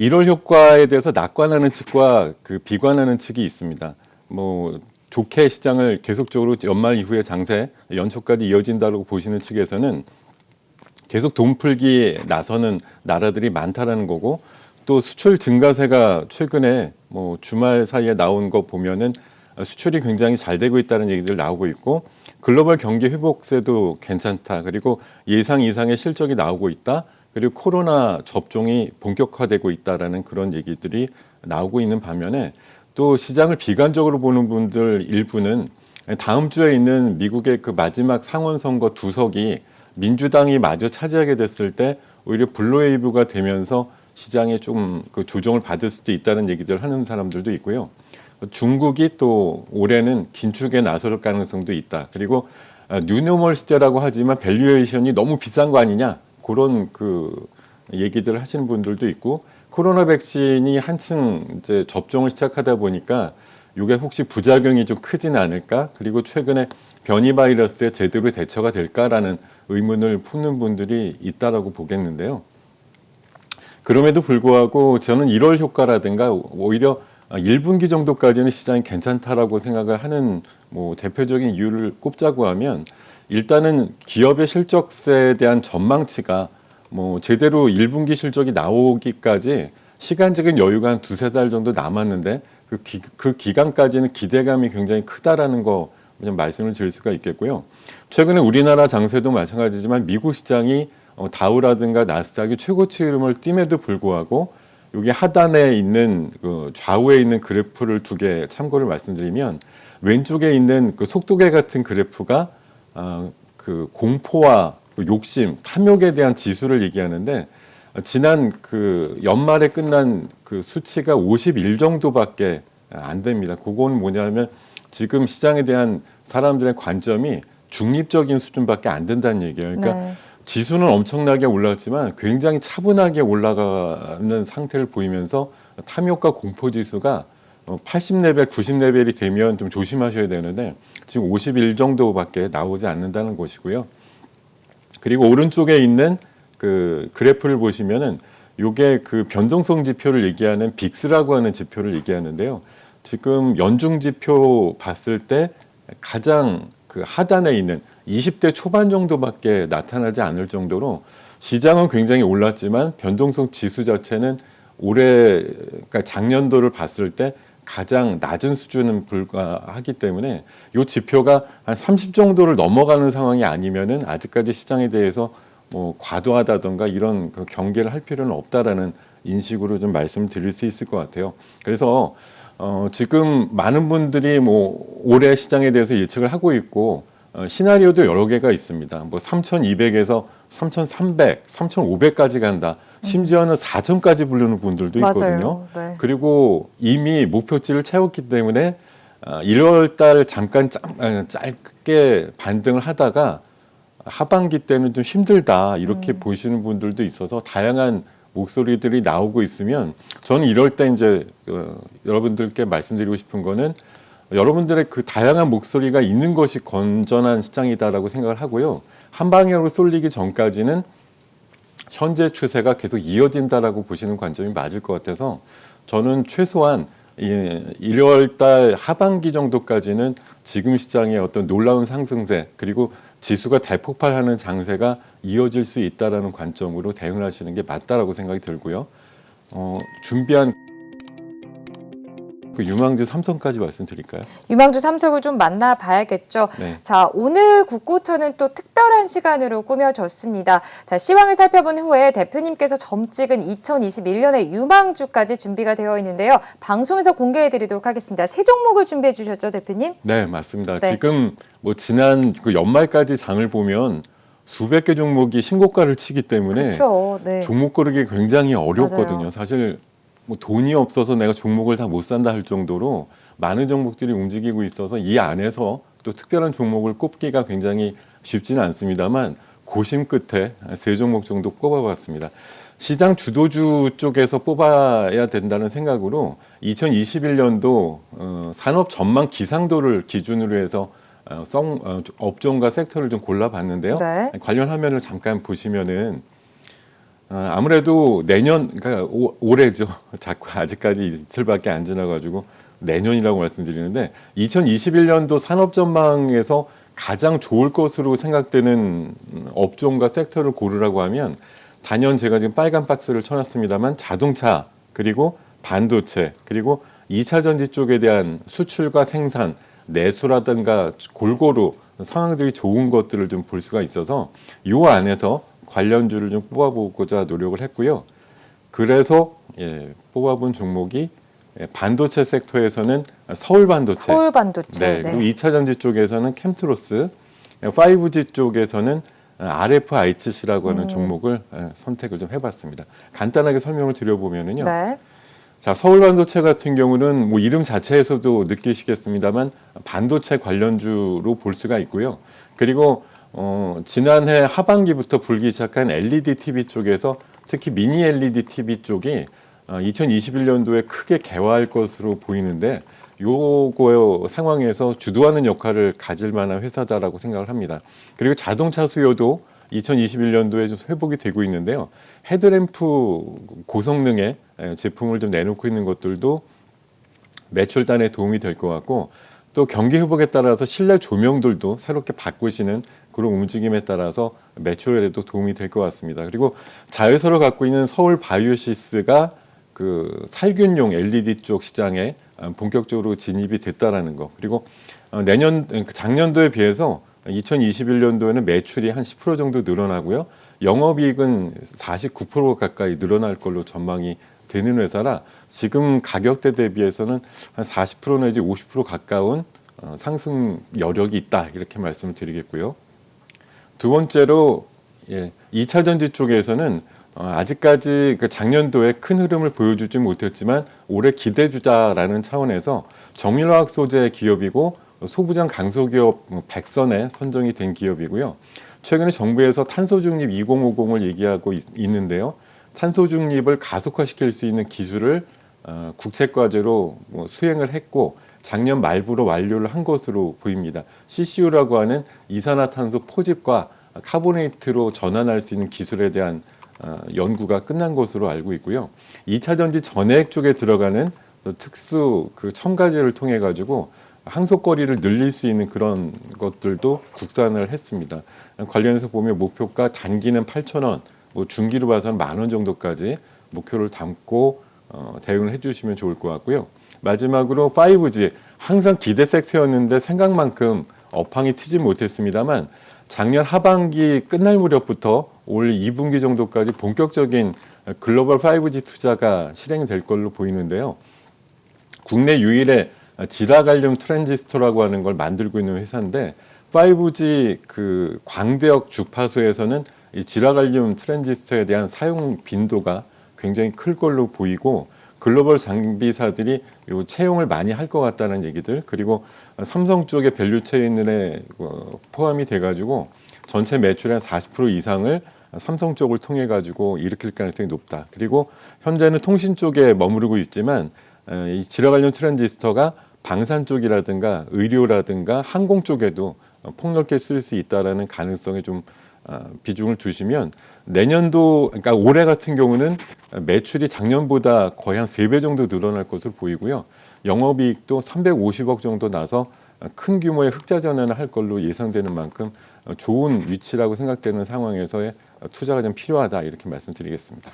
1월 효과에 대해서 낙관하는 측과 그 비관하는 측이 있습니다. 뭐 좋게 시장을 계속적으로 연말 이후에 장세 연초까지 이어진다고 보시는 측에서는 계속 돈 풀기에 나서는 나라들이 많다라는 거고, 또 수출 증가세가 최근에 뭐 주말 사이에 나온 거 보면은 수출이 굉장히 잘 되고 있다는 얘기들 나오고 있고, 글로벌 경기 회복세도 괜찮다. 그리고 예상 이상의 실적이 나오고 있다. 그리고 코로나 접종이 본격화되고 있다라는 그런 얘기들이 나오고 있는 반면에, 또 시장을 비관적으로 보는 분들 일부는 다음 주에 있는 미국의 그 마지막 상원 선거 두 석이 민주당이 마저 차지하게 됐을 때 오히려 블루웨이브가 되면서 시장에 좀 그 조정을 받을 수도 있다는 얘기들 하는 사람들도 있고요. 중국이 또 올해는 긴축에 나설 가능성도 있다. 그리고 뉴노멀 시대라고 하지만 밸류에이션이 너무 비싼 거 아니냐, 그런 그 얘기들을 하시는 분들도 있고, 코로나 백신이 한층 이제 접종을 시작하다 보니까 이게 혹시 부작용이 좀 크진 않을까? 그리고 최근에 변이 바이러스에 제대로 대처가 될까라는 의문을 품는 분들이 있다라고 보겠는데요. 그럼에도 불구하고 저는 1월 효과라든가 오히려 1분기 정도까지는 시장이 괜찮다라고 생각을 하는 뭐 대표적인 이유를 꼽자고 하면, 일단은 기업의 실적세에 대한 전망치가 뭐 제대로 1분기 실적이 나오기까지 시간적인 여유가 한 두세 달 정도 남았는데, 그 기간까지는 기대감이 굉장히 크다라는 거 좀 말씀을 드릴 수가 있겠고요. 최근에 우리나라 장세도 마찬가지지만 미국 시장이 다우라든가 나스닥이 최고치 흐름을 띨에도 불구하고, 여기 하단에 있는 그 좌우에 있는 그래프를 두 개 참고를 말씀드리면, 왼쪽에 있는 그 속도계 같은 그래프가 그 공포와 그 욕심, 탐욕에 대한 지수를 얘기하는데, 지난 그 연말에 끝난 그 수치가 51 정도밖에 안 됩니다. 그건 뭐냐면 지금 시장에 대한 사람들의 관점이 중립적인 수준밖에 안 된다는 얘기예요. 그러니까 네. 지수는 엄청나게 올랐지만 굉장히 차분하게 올라가는 상태를 보이면서 탐욕과 공포 지수가 80레벨, 90레벨이 되면 좀 조심하셔야 되는데 지금 51 정도밖에 나오지 않는다는 것이고요. 그리고 오른쪽에 있는 그 그래프를 보시면은 요게 그 변동성 지표를 얘기하는 빅스라고 하는 지표를 얘기하는데요. 지금 연중 지표 봤을 때 가장 그 하단에 있는 20대 초반 정도밖에 나타나지 않을 정도로 시장은 굉장히 올랐지만 변동성 지수 자체는 올해, 그러니까 작년도를 봤을 때 가장 낮은 수준은 불과하기 때문에 이 지표가 한 30 정도를 넘어가는 상황이 아니면은 아직까지 시장에 대해서 뭐 과도하다던가 이런 그 경계를 할 필요는 없다라는 인식으로 좀 말씀드릴 수 있을 것 같아요. 그래서 지금 많은 분들이 뭐 올해 시장에 대해서 예측을 하고 있고, 시나리오도 여러 개가 있습니다. 뭐 3,200에서 3,300, 3,500까지 간다. 심지어는 4,000까지 부르는 분들도 있거든요. 맞아요. 네. 그리고 이미 목표치를 채웠기 때문에 1월 달 잠깐 짧게 반등을 하다가 하반기 때는 좀 힘들다 이렇게 보시는 분들도 있어서 다양한 목소리들이 나오고 있으면, 저는 이럴 때 이제 여러분들께 말씀드리고 싶은 거는 여러분들의 그 다양한 목소리가 있는 것이 건전한 시장이다라고 생각을 하고요. 한 방향으로 쏠리기 전까지는 현재 추세가 계속 이어진다라고 보시는 관점이 맞을 것 같아서, 저는 최소한 1월 달 하반기 정도까지는 지금 시장의 어떤 놀라운 상승세 그리고 지수가 대폭발하는 장세가 이어질 수 있다라는 관점으로 대응을 하시는 게 맞다라고 생각이 들고요. 준비한 그 유망주 삼성까지 말씀드릴까요? 유망주 삼성을 좀 만나봐야겠죠. 네. 자, 오늘 국고초는 또 특별한 시간으로 꾸며졌습니다. 자, 시황을 살펴본 후에 대표님께서 점 찍은 2021년의 유망주까지 준비가 되어 있는데요. 방송에서 공개해드리도록 하겠습니다. 세 종목을 준비해 주셨죠, 대표님? 네, 맞습니다. 네. 지금 뭐 지난 그 연말까지 장을 보면 수백 개 종목이 신고가를 치기 때문에 그렇죠. 네. 종목 고르기 굉장히 어렵거든요. 맞아요. 사실 뭐 돈이 없어서 내가 종목을 다 못 산다 할 정도로 많은 종목들이 움직이고 있어서 이 안에서 또 특별한 종목을 꼽기가 굉장히 쉽지는 않습니다만, 고심 끝에 세 종목 정도 꼽아봤습니다. 시장 주도주 쪽에서 뽑아야 된다는 생각으로 2021년도 산업 전망 기상도를 기준으로 해서 업종과 섹터를 좀 골라봤는데요. 네. 관련 화면을 잠깐 보시면은 아무래도 내년, 그러니까 올해죠. 자꾸 아직까지 이틀밖에 안 지나가지고 내년이라고 말씀드리는데 2021년도 산업 전망에서 가장 좋을 것으로 생각되는 업종과 섹터를 고르라고 하면 단연 제가 지금 빨간 박스를 쳐놨습니다만 자동차 그리고 반도체 그리고 2차 전지 쪽에 대한 수출과 생산 내수라든가 골고루 상황들이 좋은 것들을 좀 볼 수가 있어서 이 안에서 관련주를 좀 뽑아보고자 노력을 했고요. 그래서 뽑아본 종목이 반도체 섹터에서는 서울 반도체, 서울 반도체. 그리고 2차 전지 쪽에서는 캠트로스, 5G 쪽에서는 RFICC라고 하는 종목을 선택을 좀 해봤습니다. 간단하게 설명을 드려보면은요. 네. 자, 서울 반도체 같은 경우는 뭐 이름 자체에서도 느끼시겠습니다만 반도체 관련주로 볼 수가 있고요. 그리고 지난해 하반기부터 불기 시작한 LED TV 쪽에서 특히 미니 LED TV 쪽이 2021년도에 크게 개화할 것으로 보이는데 요거 상황에서 주도하는 역할을 가질 만한 회사다라고 생각을 합니다. 그리고 자동차 수요도 2021년도에 좀 회복이 되고 있는데요. 헤드램프 고성능의 제품을 좀 내놓고 있는 것들도 매출단에 도움이 될 것 같고 또 경기 회복에 따라서 실내 조명들도 새롭게 바꾸시는 그런 움직임에 따라서 매출에도 도움이 될 것 같습니다. 그리고 자회사로 갖고 있는 서울 바이오시스가 그 살균용 LED 쪽 시장에 본격적으로 진입이 됐다라는 거. 그리고 작년도에 비해서 2021년도에는 매출이 한 10% 정도 늘어나고요. 영업이익은 49% 가까이 늘어날 걸로 전망이 되는 회사라 지금 가격대 대비해서는 한 40% 내지 50% 가까운 상승 여력이 있다 이렇게 말씀을 드리겠고요. 두 번째로 2차 전지 쪽에서는 아직까지 그 작년도에 큰 흐름을 보여주지 못했지만 올해 기대주자라는 차원에서 정밀화학 소재 기업이고 소부장 강소기업 100선에 선정이 된 기업이고요. 최근에 정부에서 탄소중립 2050을 얘기하고 있는데요. 탄소중립을 가속화시킬 수 있는 기술을 국책과제로 수행을 했고 작년 말부로 완료를 한 것으로 보입니다. CCU라고 하는 이산화탄소 포집과 카보네이트로 전환할 수 있는 기술에 대한 연구가 끝난 것으로 알고 있고요. 2차 전지 전해액 쪽에 들어가는 특수 그 첨가제를 통해 가지고 항속거리를 늘릴 수 있는 그런 것들도 국산을 했습니다. 관련해서 보면 목표가 단기는 8,000원, 뭐 중기로 봐서는 10,000원 정도까지 목표를 담고 대응을 해주시면 좋을 것 같고요. 마지막으로 5G 항상 기대 섹터였는데 생각만큼 업황이 튀지 못했습니다만 작년 하반기 끝날 무렵부터 올 2분기 정도까지 본격적인 글로벌 5G 투자가 실행이 될 걸로 보이는데요. 국내 유일의 지라갈륨 트랜지스터라고 하는 걸 만들고 있는 회사인데 5G 그 광대역 주파수에서는 이 지라갈륨 트랜지스터에 대한 사용 빈도가 굉장히 클 걸로 보이고 글로벌 장비사들이 요 채용을 많이 할 것 같다는 얘기들 그리고 삼성 쪽의 밸류체인에 포함이 돼가지고 전체 매출의 한 40% 이상을 삼성 쪽을 통해 가지고 일으킬 가능성이 높다. 그리고 현재는 통신 쪽에 머무르고 있지만 이 지라갈륨 트랜지스터가 방산 쪽이라든가 의료라든가 항공 쪽에도 폭넓게 쓸 수 있다라는 가능성에 좀 비중을 두시면 내년도 그러니까 올해 같은 경우는 매출이 작년보다 거의 한 3배 정도 늘어날 것으로 보이고요. 영업이익도 350억 정도 나서 큰 규모의 흑자 전환을 할 걸로 예상되는 만큼 좋은 위치라고 생각되는 상황에서의 투자가 좀 필요하다 이렇게 말씀드리겠습니다.